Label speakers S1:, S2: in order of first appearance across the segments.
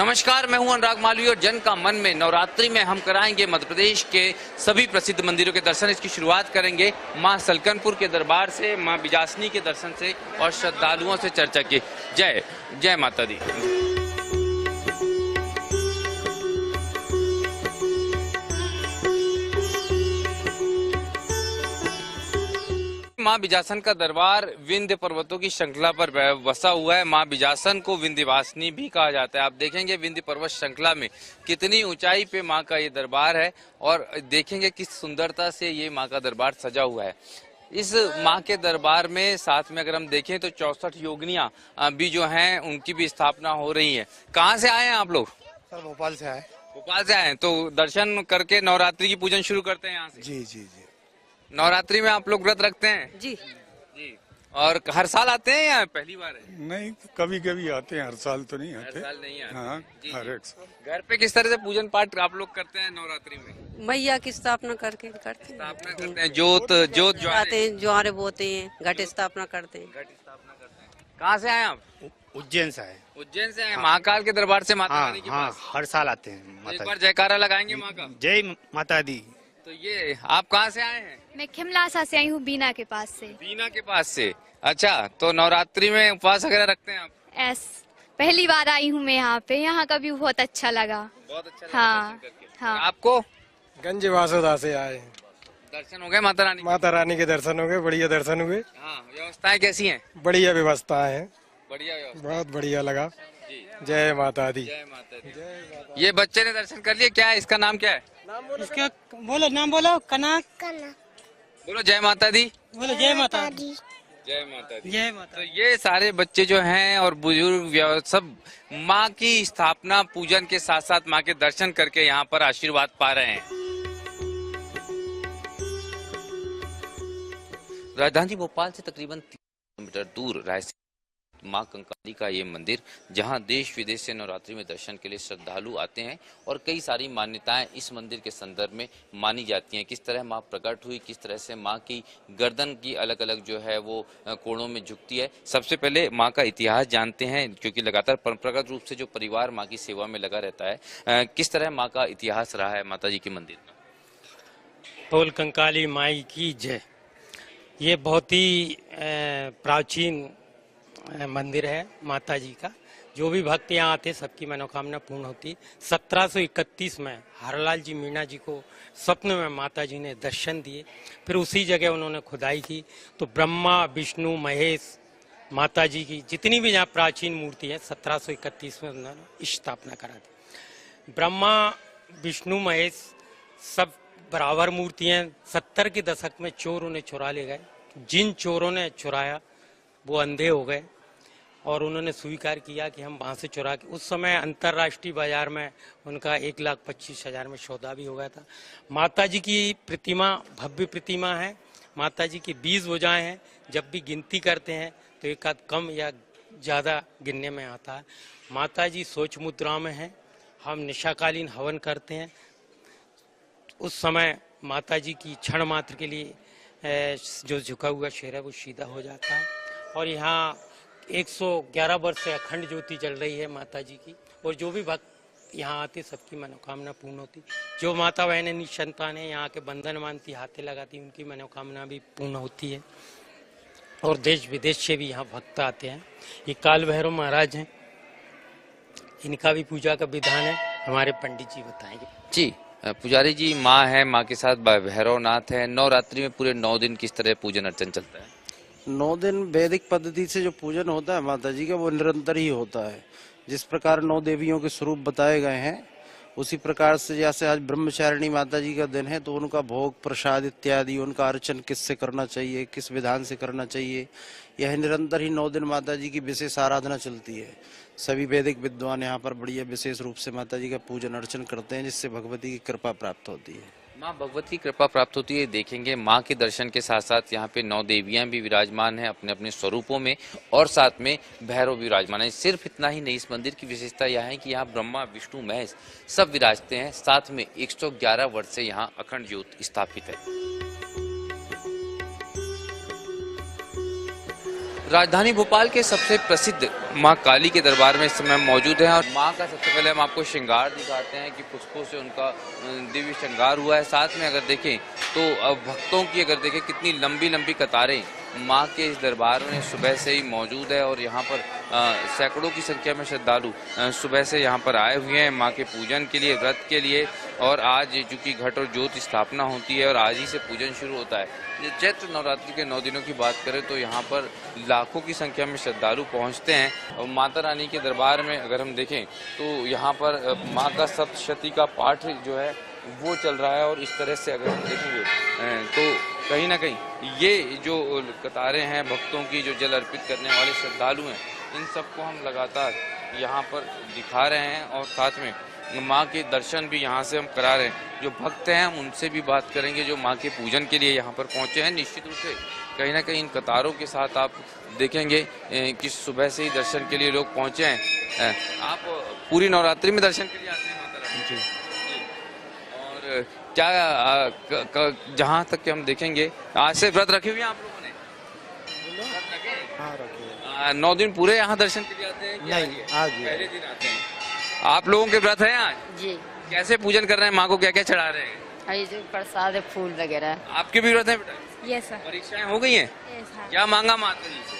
S1: नमस्कार, मैं हूं अनुराग मालवीय और जन का मन में नवरात्रि में हम कराएंगे मध्य प्रदेश के सभी प्रसिद्ध मंदिरों के दर्शन। इसकी शुरुआत करेंगे मां सलकनपुर के दरबार से, मां बिजासनी के दर्शन से और श्रद्धालुओं से चर्चा की। जय जय माता दी। मां बिजासन का दरबार विंध्य पर्वतों की श्रृंखला पर बसा हुआ है। मां बिजासन को विंध्यवासिनी भी कहा जाता है। आप देखेंगे विंध्य पर्वत श्रृंखला में कितनी ऊंचाई पे मां का ये दरबार है और देखेंगे किस सुंदरता से ये मां का दरबार सजा हुआ है। इस मां के दरबार में साथ में अगर हम देखें तो 64 योगिनियां भी जो हैं उनकी भी स्थापना हो रही है। कहाँ से आए हैं आप लोग?
S2: सर भोपाल से आए।
S1: भोपाल से आए हैं तो दर्शन करके नवरात्रि की पूजन शुरू करते हैं यहाँ से?
S2: जी जी जी।
S1: नवरात्रि में आप लोग व्रत रखते हैं?
S3: जी
S1: जी। और हर साल आते हैं या पहली बार है?
S2: नहीं, कभी कभी आते हैं, हर साल तो नहीं
S1: हर
S2: आते।
S1: साल नहीं आते।
S2: हाँ,
S1: जी,
S2: हर
S1: जी।
S2: एक साल।
S1: घर पे किस तरह से पूजन पाठ आप लोग करते हैं नवरात्रि में?
S3: मैया की स्थापना करते हैं।
S1: स्थापना करते हैं, जोत
S3: आते
S1: ज्वारे
S3: हैं, ज्वारे बोते हैं, घट स्थापना करते हैं।
S1: घट स्थापना करते हैं। कहाँ से आए आप?
S4: उज्जैन से है।
S1: उज्जैन से आए। महाकाल के दरबार से माता
S4: हाँ
S1: रानी के
S4: हाँ,
S1: पास
S4: हर साल आते हैं
S1: एक
S4: माता
S1: बार जयकारा लगाएंगे माँ का।
S4: जय माता दी।
S1: तो ये आप कहाँ से आए हैं?
S5: मैं खिमलासा से आई हूँ, बीना के पास से।
S1: बीना के पास से। अच्छा, तो नवरात्रि में उपवास वगैरह रखते हैं आप?
S5: एस पहली बार आई हूँ मैं यहाँ पे, यहाँ का भी बहुत अच्छा लगा।
S1: बहुत अच्छा लगा
S5: हाँ
S1: दर्शन करके।
S5: हाँ।
S1: आपको
S6: गंज वासुदा से आए हैं।
S1: दर्शन हो गए माता रानी के?
S6: माता रानी के दर्शन हो गए, बढ़िया दर्शन हुए।
S1: हाँ, व्यवस्थाएं कैसी हैं?
S6: बढ़िया व्यवस्था है,
S1: बढ़िया व्यवस्था।
S6: बहुत बढ़िया लगा।
S1: जी,
S6: जय माता दी।
S1: जय माता दी। ये बच्चे ने दर्शन कर लिए। क्या है इसका नाम, क्या है?
S7: इसका बोलो, नाम बोलो। कनक।
S1: बोलो जय माता दी।
S7: बोलो जय माता दी।
S1: जय माता दी।
S7: जय माता।
S1: तो ये सारे बच्चे जो हैं और बुजुर्ग सब माँ की स्थापना पूजन के साथ साथ माँ के दर्शन करके यहाँ पर आशीर्वाद पा रहे हैं। राजधानी भोपाल से तकरीबन 3 किलोमीटर दूर रायसेन मां कंकाली का ये मंदिर, जहां देश विदेश से नवरात्रि में दर्शन के लिए श्रद्धालु आते हैं और कई सारी मान्यताएं इस मंदिर के संदर्भ में मानी जाती हैं। किस तरह मां प्रकट हुई, किस तरह से मां की गर्दन की अलग अलग जो है वो कोणों में झुकती है। सबसे पहले मां का इतिहास जानते हैं, क्योंकि लगातार परंपरागत रूप से जो परिवार मां की सेवा में लगा रहता है। किस तरह मां का इतिहास रहा है माता जी के मंदिर में?
S7: बोल कंकाली माई की जय। ये बहुत ही प्राचीन मंदिर है माता जी का। जो भी भक्त यहाँ आते सबकी मनोकामना पूर्ण होती। 1731 में हरलाल जी मीणा जी को स्वप्न में माता जी ने दर्शन दिए, फिर उसी जगह उन्होंने खुदाई की तो ब्रह्मा विष्णु महेश माता जी की जितनी भी यहाँ प्राचीन मूर्ति है 1731 में उन्होंने स्थापना करा दी। ब्रह्मा विष्णु महेश सब बराबर मूर्तियाँ। 70 के दशक में चोर उन्हें चुरा ले गए। जिन चोरों ने चुराया वो अंधे हो गए और उन्होंने स्वीकार किया कि हम वहाँ से चुरा के, उस समय अंतर्राष्ट्रीय बाजार में उनका 1,25,000 में सौदा भी हो गया था। माता जी की प्रतिमा भव्य प्रतिमा है। माता जी की 20 भुजाएं हैं। जब भी गिनती करते हैं तो एक आध कम या ज़्यादा गिनने में आता है। माता जी सोच मुद्रा में हैं। हम निशाकालीन हवन करते हैं। उस समय माता जी की क्षण मात्र के लिए जो झुका हुआ शेर है वो सीधा हो जाता है। और यहाँ 111 वर्ष से अखंड ज्योति जल रही है माता जी की, और जो भी भक्त यहाँ आते सबकी मनोकामना पूर्ण होती। जो माता बहनें निसंतान है यहाँ के बंधन मानती, हाथे लगाती, उनकी मनोकामना भी पूर्ण होती है। और देश विदेश से भी यहाँ भक्त आते हैं। ये काल भैरव महाराज हैं, इनका भी पूजा का विधान है, हमारे पंडित जी बताएंगे।
S1: जी पुजारी जी, माँ है, माँ के साथ भैरवनाथ है। नवरात्रि में पूरे 9 दिन किस तरह पूजन अर्चन चलता है?
S8: 9 दिन वैदिक पद्धति से जो पूजन होता है माता जी का वो निरंतर ही होता है। जिस प्रकार 9 देवियों के स्वरूप बताए गए हैं उसी प्रकार से, जैसे आज ब्रह्मचारिणी माता जी का दिन है तो उनका भोग प्रसाद इत्यादि, उनका अर्चन किससे करना चाहिए, किस विधान से करना चाहिए, यह निरंतर ही 9 दिन माता जी की विशेष आराधना चलती है। सभी वैदिक विद्वान यहाँ पर बढ़िया विशेष रूप से माता जी का पूजन अर्चन करते हैं, जिससे भगवती की कृपा प्राप्त होती है।
S1: माँ भगवती की कृपा प्राप्त होती है। देखेंगे माँ के दर्शन के साथ साथ यहाँ पे 9 देवियां भी विराजमान हैं अपने अपने स्वरूपों में, और साथ में भैरव भी विराजमान है। सिर्फ इतना ही नहीं, इस मंदिर की विशेषता यह है कि यहाँ ब्रह्मा विष्णु महेश सब विराजते हैं। साथ में 111 वर्ष से यहाँ अखंड ज्योत स्थापित है। राजधानी भोपाल के सबसे प्रसिद्ध मां काली के दरबार में इस समय मौजूद हैं और मां का सबसे पहले हम आपको श्रृंगार दिखाते हैं कि पुष्पों से उनका दिव्य श्रृंगार हुआ है। साथ में अगर देखें तो भक्तों की अगर देखें कितनी लंबी लंबी कतारें मां के इस दरबार में सुबह से ही मौजूद है और यहाँ पर सैकड़ों की संख्या में श्रद्धालु सुबह से यहाँ पर आए हुए हैं मां के पूजन के लिए, व्रत के लिए। और आज चूंकि घट और ज्योत स्थापना होती है और आज ही से पूजन शुरू होता है। चैत्र नवरात्रि के 9 दिनों की बात करें तो यहाँ पर लाखों की संख्या में श्रद्धालु पहुँचते हैं। और माता रानी के दरबार में अगर हम देखें तो यहाँ पर माँ का सप्तशती का पाठ जो है वो चल रहा है। और इस तरह से अगर हम देखेंगे तो कहीं ना कहीं ये जो कतारें हैं भक्तों की, जो जल अर्पित करने वाले श्रद्धालु हैं, इन सबको हम लगातार यहाँ पर दिखा रहे हैं और साथ में माँ के दर्शन भी यहाँ से हम करा रहे हैं। जो भक्त हैं हम उनसे भी बात करेंगे जो माँ के पूजन के लिए यहाँ पर पहुँचे हैं। निश्चित रूप से कहीं ना कहीं इन कतारों के साथ आप देखेंगे कि सुबह से ही दर्शन के लिए लोग पहुँचे हैं। आप पूरी नवरात्रि में दर्शन के लिए आते हैं माता रानी? जी। और क्या जहाँ तक कि हम देखेंगे आज से व्रत रखे हुए हैं आप लोगों ने? व्रत रखे?
S8: हाँ, रखे।
S1: 9 दिन पूरे यहाँ दर्शन के लिए आते हैं?
S8: नहीं, आज
S1: पहले दिन आते हैं। आप लोगों के व्रत है आज?
S9: जी।
S1: कैसे पूजन कर रहे हैं माँ को, क्या क्या चढ़ा रहे हैं?
S9: जो प्रसाद फूल वगैरह।
S1: आपके भी व्रत है बेटा?
S5: Yes sir.
S1: परीक्षाएं हो गई हैं? क्या मांगा माता जी से?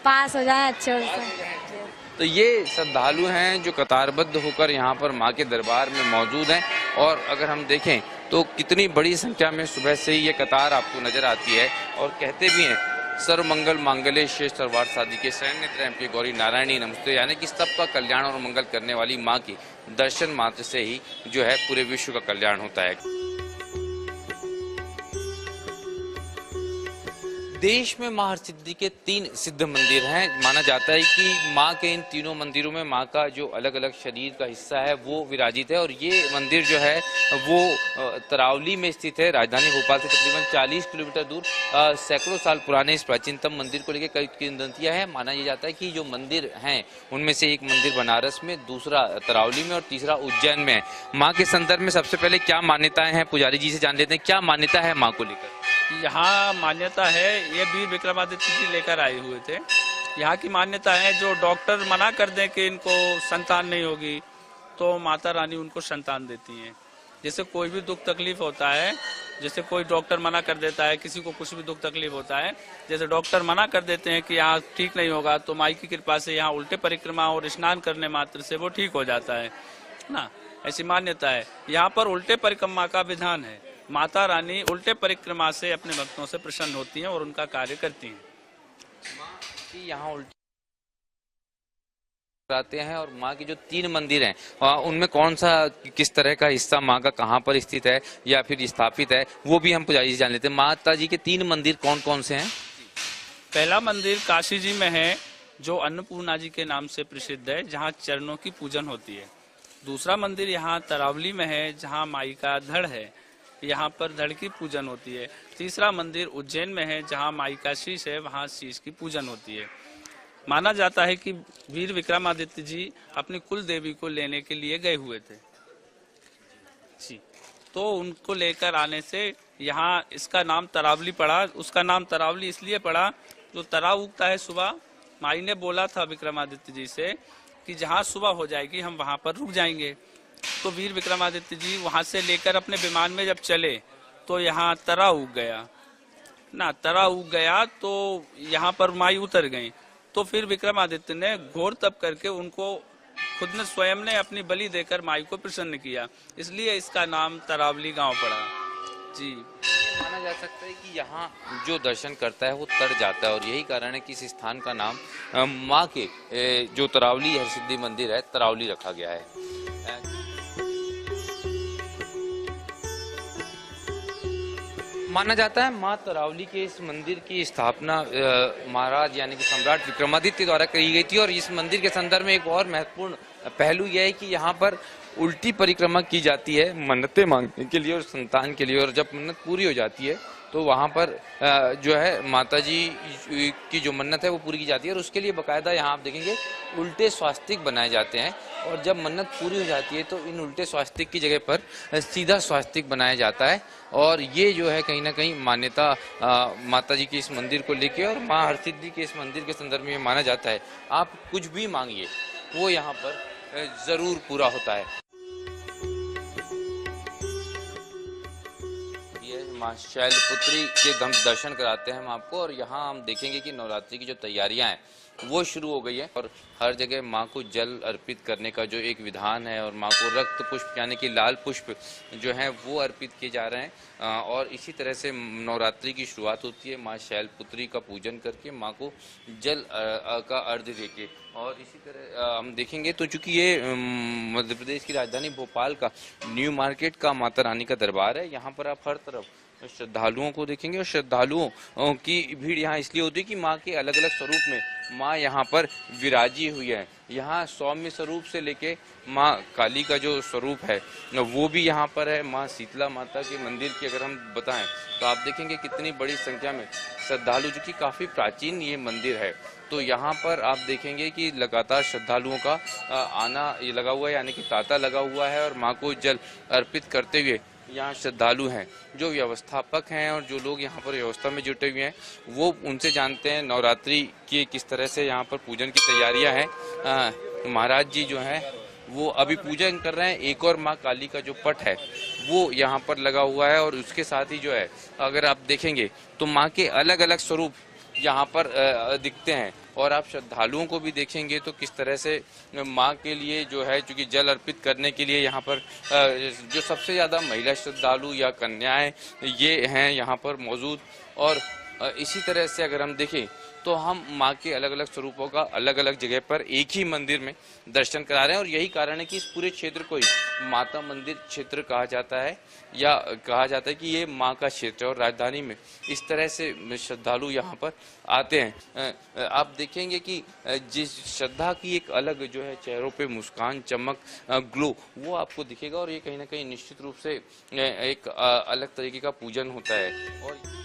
S5: पास हो जाए अच्छे से।
S1: तो ये श्रद्धालु हैं जो कतारबद्ध होकर यहाँ पर माँ के दरबार में मौजूद हैं। और अगर हम देखें तो कितनी बड़ी संख्या में सुबह से ही ये कतार आपको नजर आती है। और कहते भी हैं सर्व मंगल मांगल्ये शिव सर्वार्थ साधिके शरण्य त्र्यंबके गौरी नारायणी नमस्ते, यानी कि सबका कल्याण और मंगल करने वाली माँ की दर्शन मात्र से ही जो है पूरे विश्व का कल्याण होता है। देश में मां हरसिद्धि के 3 सिद्ध मंदिर हैं। माना जाता है कि मां के इन तीनों मंदिरों में मां का जो अलग अलग शरीर का हिस्सा है वो विराजित है। और ये मंदिर जो है वो तरावली में स्थित है, राजधानी भोपाल से तकरीबन 40 किलोमीटर दूर। सैकड़ों साल पुराने इस प्राचीनतम मंदिर को लेकर कई किंवदंतियां हैं। माना यह जाता है कि जो मंदिर हैं उनमें से एक मंदिर बनारस में, दूसरा तरावली में और तीसरा उज्जैन में है। माँ के संदर्भ में सबसे पहले क्या मान्यताएं हैं, पुजारी जी से जान लेते हैं क्या मान्यता है माँ को लेकर।
S10: यहाँ मान्यता है, ये वीर विक्रमादित्य जी लेकर आए हुए थे। यहाँ की मान्यता है जो डॉक्टर मना कर दें कि इनको संतान नहीं होगी तो माता रानी उनको संतान देती हैं। जैसे कोई भी दुख तकलीफ होता है, जैसे कोई डॉक्टर मना कर देता है, किसी को कुछ भी दुख तकलीफ होता है, जैसे डॉक्टर मना कर देते हैं कि यहाँ ठीक नहीं होगा तो माई की कृपा से यहाँ उल्टे परिक्रमा और स्नान करने मात्र से वो ठीक हो जाता है ना, ऐसी मान्यता है। यहाँ पर उल्टे परिक्रमा का विधान है। माता रानी उल्टे परिक्रमा से अपने भक्तों से प्रसन्न होती हैं और उनका कार्य करती हैं।
S1: यहाँ उल्टे आते हैं और माँ के जो 3 मंदिर हैं उनमें कौन सा किस तरह का हिस्सा माँ का कहाँ पर स्थित है या फिर स्थापित है वो भी हम पुजारी से जान लेते हैं। माता जी के 3 मंदिर कौन कौन से हैं?
S10: पहला मंदिर काशी जी में है जो अन्नपूर्णा जी के नाम से प्रसिद्ध है, जहाँ चरणों की पूजन होती है। दूसरा मंदिर यहाँ तरावली में है जहाँ माई का धड़ है, यहाँ पर धड़ की पूजन होती है। तीसरा मंदिर उज्जैन में है जहाँ माई का शीश है, वहाँ शीश की पूजन होती है। माना जाता है कि वीर विक्रमादित्य जी अपनी कुल देवी को लेने के लिए गए हुए थे जी, तो उनको लेकर आने से यहाँ इसका नाम तरावली पड़ा। उसका नाम तरावली इसलिए पड़ा जो तराव उगता है सुबह। माई ने बोला था विक्रमादित्य जी से कि जहाँ सुबह हो जाएगी हम वहाँ पर रुक जाएंगे। तो वीर विक्रमादित्य जी वहां से लेकर अपने विमान में जब चले तो यहाँ तरा उग गया ना, तरा उग गया तो यहाँ पर माई उतर गई। तो फिर विक्रमादित्य ने घोर तप करके उनको खुद ने स्वयं ने अपनी बलि देकर माई को प्रसन्न किया, इसलिए इसका नाम तरावली गांव पड़ा जी।
S1: माना जा सकता है कि यहाँ जो दर्शन करता है वो तर जाता है और यही कारण है कि इस स्थान का नाम माँ के जो तरावली हरसिद्धि मंदिर है तरावली रखा गया है। माना जाता है माँ तरावली के इस मंदिर की स्थापना महाराज यानी कि सम्राट विक्रमादित्य द्वारा करी गई थी। और इस मंदिर के संदर्भ में एक और महत्वपूर्ण पहलू यह है कि यहाँ पर उल्टी परिक्रमा की जाती है मन्नतें मांगने के लिए और संतान के लिए। और जब मन्नत पूरी हो जाती है तो वहाँ पर जो है माता जी की जो मन्नत है वो पूरी की जाती है। और उसके लिए बाकायदा यहाँ आप देखेंगे उल्टे स्वास्तिक बनाए जाते हैं। और जब मन्नत पूरी हो जाती है तो इन उल्टे स्वास्तिक की जगह पर सीधा स्वास्तिक बनाया जाता है। और ये जो है कहीं ना कहीं मान्यता माता जी के इस मंदिर को लेके और माँ हरसिद्धि के इस मंदिर के संदर्भ में माना जाता है। आप कुछ भी मांगिए वो यहाँ पर जरूर पूरा होता है। ये माँ शैलपुत्री के हम दर्शन कराते हैं हम आपको, और यहाँ हम देखेंगे कि नवरात्रि की जो तैयारियां हैं वो शुरू हो गई है और हर जगह माँ को जल अर्पित करने का जो एक विधान है और माँ को रक्त पुष्प यानी कि लाल पुष्प जो है वो अर्पित किए जा रहे हैं। और इसी तरह से नवरात्रि की शुरुआत होती है माँ शैलपुत्री का पूजन करके, माँ को जल का अर्घ्य देके। और इसी तरह हम देखेंगे तो चूंकि ये मध्य प्रदेश की राजधानी भोपाल का न्यू मार्केट का माता रानी का दरबार है, यहाँ पर आप हर तरफ श्रद्धालुओं को देखेंगे और श्रद्धालुओं की भीड़ यहाँ इसलिए होती है कि माँ के अलग अलग स्वरूप में माँ यहाँ पर विराजी हुई है। यहाँ सौम्य स्वरूप से लेके माँ काली का जो स्वरूप है वो भी यहाँ पर है। माँ शीतला माता के मंदिर की अगर हम बताएं तो आप देखेंगे कितनी बड़ी संख्या में श्रद्धालु, जो कि काफी प्राचीन ये मंदिर है, तो यहाँ पर आप देखेंगे कि लगातार श्रद्धालुओं का आना ये लगा हुआ है, यानी कि तांता लगा हुआ है और माँ को जल अर्पित करते हुए यहाँ श्रद्धालु हैं। जो व्यवस्थापक हैं और जो लोग यहाँ पर व्यवस्था में जुटे हुए हैं वो उनसे जानते हैं नवरात्रि की किस तरह से यहाँ पर पूजन की तैयारियां हैं। महाराज जी जो हैं वो अभी पूजन कर रहे हैं। एक और माँ काली का जो पट है वो यहाँ पर लगा हुआ है और उसके साथ ही जो है अगर आप देखेंगे तो माँ के अलग अलग स्वरूप यहाँ पर दिखते हैं। और आप श्रद्धालुओं को भी देखेंगे तो किस तरह से माँ के लिए जो है, चूंकि जल अर्पित करने के लिए यहाँ पर जो सबसे ज़्यादा महिला श्रद्धालु या कन्याएं ये हैं यहाँ पर मौजूद। और इसी तरह से अगर हम देखें तो हम माँ के अलग अलग स्वरूपों का अलग अलग जगह पर एक ही मंदिर में दर्शन करा रहे हैं। और यही कारण है कि इस पूरे क्षेत्र को ही माता मंदिर क्षेत्र कहा जाता है, या कहा जाता है कि ये माँ का क्षेत्र। और राजधानी में इस तरह से श्रद्धालु यहाँ पर आते हैं। आप देखेंगे कि जिस श्रद्धा की एक अलग जो है चेहरों पे मुस्कान, चमक, ग्लो वो आपको दिखेगा। और ये कहीं ना कहीं निश्चित रूप से एक अलग तरीके का पूजन होता है। और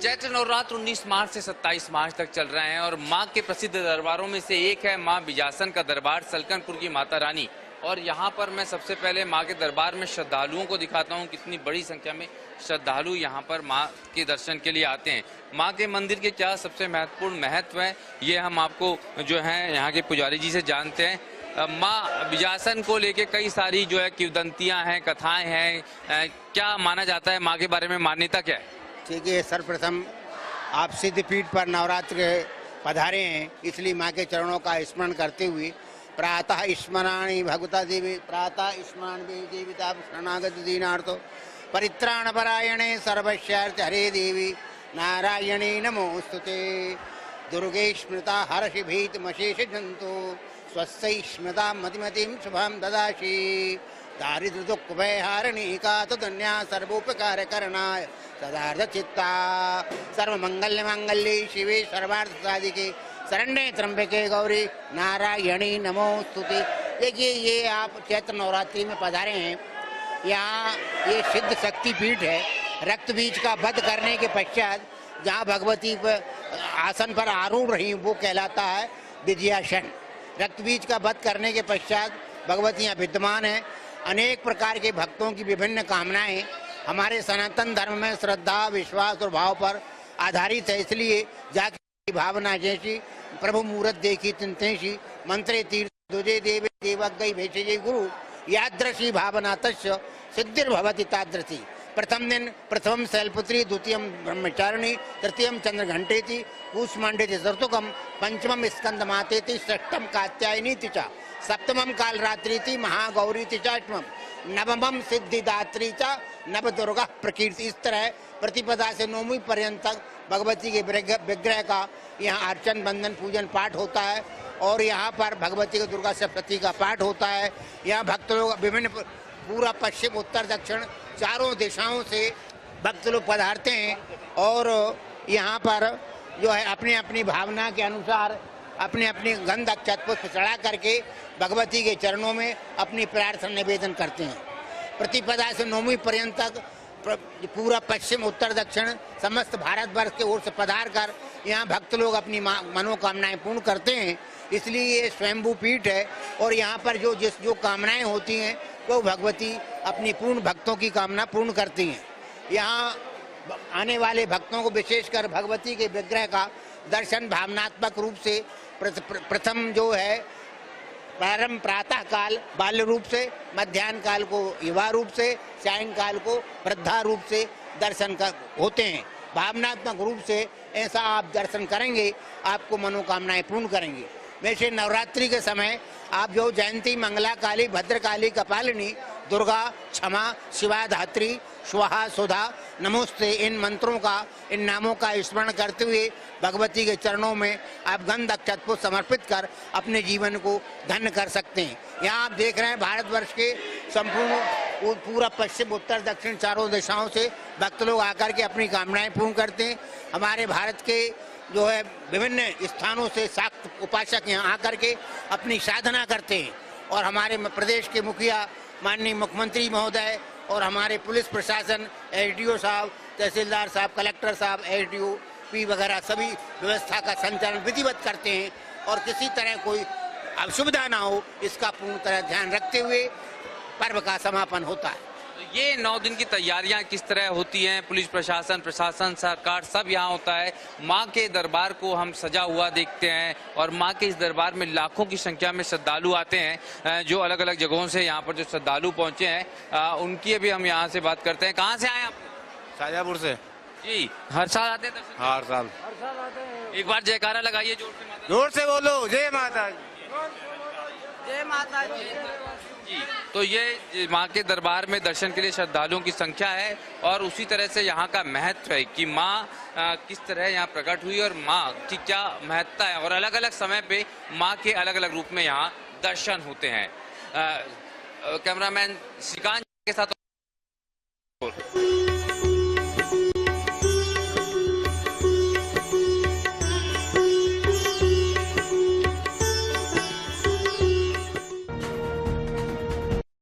S1: चैत्र नवरात्र 19 मार्च से 27 मार्च तक चल रहे हैं और माँ के प्रसिद्ध दरबारों में से एक है माँ बिजासन का दरबार, सलकनपुर की माता रानी। और यहाँ पर मैं सबसे पहले माँ के दरबार में श्रद्धालुओं को दिखाता हूँ कितनी बड़ी संख्या में श्रद्धालु यहाँ पर माँ के दर्शन के लिए आते हैं। माँ के मंदिर के क्या सबसे महत्वपूर्ण महत्व है ये हम आपको जो है यहाँ के पुजारी जी से जानते हैं। माँ बिजासन को लेके कई सारी जो है किंवदंतियाँ हैं, कथाएं हैं, क्या माना जाता है माँ के बारे में, मान्यता क्या है?
S11: ठीक है, सर्वप्रथम आप सिद्धपीठ पर नवरात्र पधारे हैं, इसलिए माँ के चरणों का स्मरण करते हुए प्रातः स्मराणि भगवता देवी, प्रातः स्मरण देविता शरणागत दीनार्थो परित्राण परायणे सर्वस्यार्थ हरे देवी नारायणे नमोस्तुते। दुर्गे स्मृता हर्षि भीतमशेष जंतु स्वस्यै स्मृता मतिमतिं शुभं ददासि। दारिद्र्य दुख भय हारिणी का तो धन्या सर्वोपकार करनाय सदार्थ चित्ता। सर्व मंगल्य मांगल्ये शिवे सर्वार्थ साधिके शरण्ये त्र्यंबके गौरी नारायणी नमोस्तुते। देखिए ये आप चैत्र नवरात्रि में पधारे हैं, यहाँ ये सिद्ध शक्ति पीठ है। रक्त बीज का वध करने के पश्चात जहाँ भगवती पर आसन पर आरूढ़ रही वो कहलाता है विजयासन। रक्त बीज का वध करने के पश्चात भगवती यहाँ विद्यमान है। अनेक प्रकार के भक्तों की विभिन्न कामनाएं हमारे सनातन धर्म में श्रद्धा, विश्वास और भाव पर आधारित है। इसलिए जाकी भावना जैसी प्रभु मूर्त देखी चिंतेशी मंत्रे तीर्थ दुजे देवे देवज्ञ भेषजे गुरु यादृशी भावना तस्य सिद्धिर्भवति तादृशी। प्रथम दिन प्रथम शैलपुत्री, द्वितीयम ब्रह्मचारिणी, तृतीयम चंद्रघंटेति, कूष्मांडेति चतुर्थम, पंचमम स्कंदमातेति, षष्ठम कात्यायनीति च, सप्तमम कालरात्रीति महागौरीति चाष्टमम, नवमम सिद्धिदात्री च नवदुर्गा प्रकीर्ति। इस तरह प्रतिपदा से 9वीं पर्यंत तक भगवती के विग्रह का यहाँ अर्चन, बंदन, पूजन, पाठ होता है। और यहाँ पर भगवती के दुर्गा सप्तशती का पाठ होता है। यहाँ भक्त लोग विभिन्न पूरा पश्चिम उत्तर दक्षिण चारों दिशाओं से भक्त लोग पधारते हैं और यहाँ पर जो है अपनी अपनी भावना के अनुसार अपने अपने गंध अक्षत पुष्प चढ़ा करके भगवती के चरणों में अपनी प्रार्थना निवेदन करते हैं। प्रतिपदा से 9वीं पर्यंत तक पूरा पश्चिम उत्तर दक्षिण समस्त भारतवर्ष के ओर से पधार कर यहाँ भक्त लोग अपनी मनोकामनाएं पूर्ण करते हैं। इसलिए ये स्वयंभू पीठ है और यहाँ पर जो कामनाएं होती हैं वो भगवती अपनी पूर्ण भक्तों की कामना पूर्ण करती हैं। यहाँ आने वाले भक्तों को विशेषकर भगवती के विग्रह का दर्शन भावनात्मक रूप से प्रथम जो है प्रारंभ प्रातः काल बाल्य रूप से, मध्याह्न काल को युवा रूप से, सायंकाल को वृद्धा रूप से दर्शन होते हैं। भावनात्मक रूप से ऐसा आप दर्शन करेंगे, आपको मनोकामनाएं पूर्ण करेंगे। वैसे नवरात्रि के समय आप जो जयंती, मंगला काली, भद्रकाली, कपालिनी, दुर्गा, क्षमा, शिवा, धात्री, स्वाहा, सुधा, नमोस्ते इन मंत्रों का, इन नामों का स्मरण करते हुए भगवती के चरणों में आप गंध अक्षत को समर्पित कर अपने जीवन को धन्य कर सकते हैं। यहाँ आप देख रहे हैं भारतवर्ष के संपूर्ण पूरा पश्चिम उत्तर दक्षिण चारों दिशाओं से भक्त लोग आकर के अपनी कामनाएं पूर्ण करते हैं। हमारे भारत के जो है विभिन्न स्थानों से शाक्त उपासक यहाँ आकर के अपनी साधना करते हैं और हमारे प्रदेश के मुखिया माननीय मुख्यमंत्री महोदय और हमारे पुलिस प्रशासन, एसडीओ साहब, तहसीलदार साहब, कलेक्टर साहब, एसडीओ पी वगैरह सभी व्यवस्था का संचालन विधिवत करते हैं और किसी तरह कोई असुविधा ना हो इसका पूर्ण तरह ध्यान रखते हुए पर्व का समापन होता है।
S1: तो ये 9 दिन की तैयारियां किस तरह होती हैं? पुलिस प्रशासन, सरकार सब यहाँ होता है। माँ के दरबार को हम सजा हुआ देखते हैं और माँ के इस दरबार में लाखों की संख्या में श्रद्धालु आते हैं जो अलग अलग जगहों से यहाँ पर जो श्रद्धालु पहुंचे हैं उनकी अभी हम यहाँ से बात करते हैं। कहाँ से आए आप?
S4: शाजापुर से।
S1: जी, हर साल आते हैं?
S4: हर साल।
S1: एक बार जयकारा लगाइए जोर से।
S4: जोर से बोलो, जय माता दी।
S3: जय माता दी।
S1: जी, तो ये माँ के दरबार में दर्शन के लिए श्रद्धालुओं की संख्या है और उसी तरह से यहाँ का महत्व है कि माँ किस तरह यहाँ प्रकट हुई और माँ की क्या महत्ता है और अलग अलग समय पे माँ के अलग अलग रूप में यहाँ दर्शन होते हैं। कैमरामैन श्रीकांत के साथ